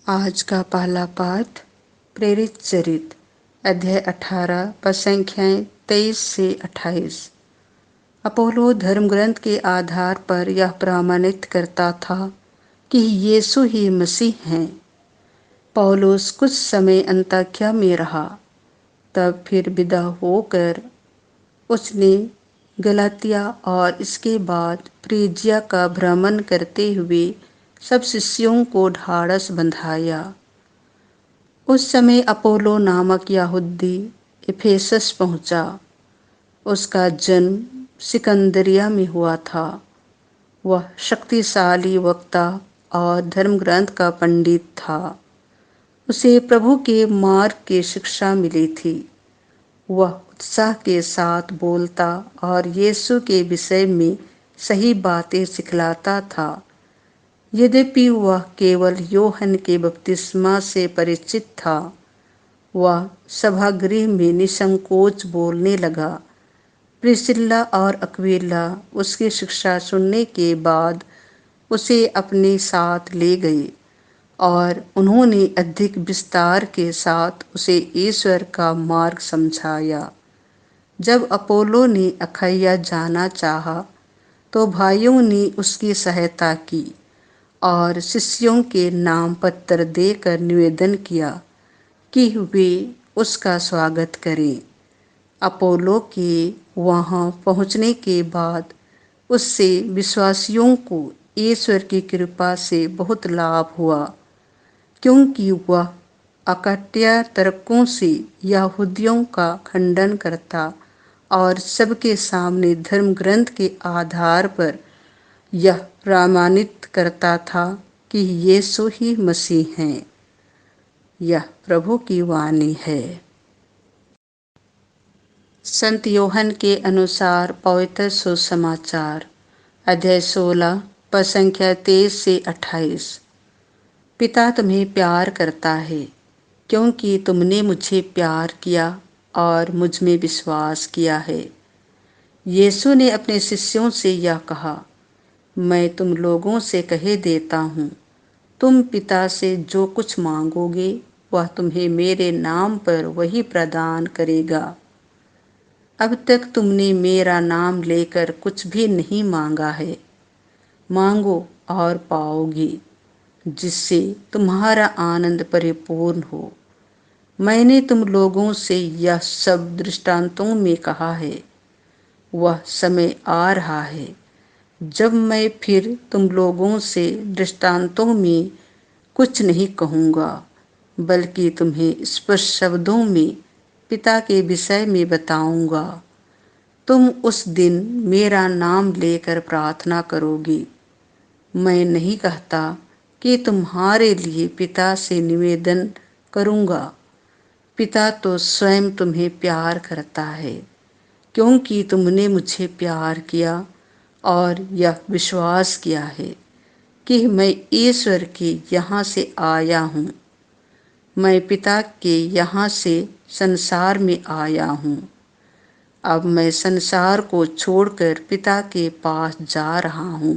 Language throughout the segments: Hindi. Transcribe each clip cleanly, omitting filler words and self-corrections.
आज का पहला पाठ प्रेरित चरित अध्याय 18 पद संख्याएं 23 से 28। अपोलो धर्म ग्रंथ के आधार पर यह प्रमाणित करता था कि यीशु ही मसीह हैं। पौलुस कुछ समय अंताक्या में रहा, तब फिर विदा होकर उसने गलातिया और इसके बाद फ्रीजिया का भ्रमण करते हुए सब शिष्यों को ढाढ़स बंधाया। उस समय अपोलो नामक यहूदी इफेसस पहुंचा। उसका जन्म सिकंदरिया में हुआ था। वह शक्तिशाली वक्ता और धर्म ग्रंथ का पंडित था। उसे प्रभु के मार्ग की शिक्षा मिली थी। वह उत्साह के साथ बोलता और यीशु के विषय में सही बातें सिखलाता था। यद्यपि वह केवल यूहन्ना के बपतिस्मा से परिचित था, वह सभागृह में निसंकोच बोलने लगा। प्रिस्किल्ला और अक्विला उसकी शिक्षा सुनने के बाद उसे अपने साथ ले गए और उन्होंने अधिक विस्तार के साथ उसे ईश्वर का मार्ग समझाया। जब अपोलो ने अखैया जाना चाहा, तो भाइयों ने उसकी सहायता की और शिष्यों के नाम पत्र देकर निवेदन किया कि वे उसका स्वागत करें। अपोलो के वहां पहुंचने के बाद उससे विश्वासियों को ईश्वर की कृपा से बहुत लाभ हुआ, क्योंकि वह अकट्य तर्कों से यहूदियों का खंडन करता और सबके सामने धर्म ग्रंथ के आधार पर यह प्रमाणित करता था कि यीशु ही मसीह हैं। यह प्रभु की वाणी है। संत यूहन्ना के अनुसार पवित्र सुसमाचार अध्याय 16 पद संख्या 23 से 28। पिता तुम्हें प्यार करता है, क्योंकि तुमने मुझे प्यार किया और मुझ में विश्वास किया है। यीशु ने अपने शिष्यों से यह कहा, मैं तुम लोगों से कह देता हूँ, तुम पिता से जो कुछ मांगोगे वह तुम्हें मेरे नाम पर वही प्रदान करेगा। अब तक तुमने मेरा नाम लेकर कुछ भी नहीं मांगा है। मांगो और पाओगे, जिससे तुम्हारा आनंद परिपूर्ण हो। मैंने तुम लोगों से यह सब दृष्टांतों में कहा है। वह समय आ रहा है जब मैं फिर तुम लोगों से दृष्टांतों में कुछ नहीं कहूँगा, बल्कि तुम्हें स्पष्ट शब्दों में पिता के विषय में बताऊँगा। तुम उस दिन मेरा नाम लेकर प्रार्थना करोगे। मैं नहीं कहता कि तुम्हारे लिए पिता से निवेदन करूँगा। पिता तो स्वयं तुम्हें प्यार करता है, क्योंकि तुमने मुझे प्यार किया और यह विश्वास किया है कि मैं ईश्वर के यहाँ से आया हूँ। मैं पिता के यहाँ से संसार में आया हूँ। अब मैं संसार को छोड़कर पिता के पास जा रहा हूँ।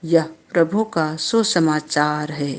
यह प्रभु का सुसमाचार है।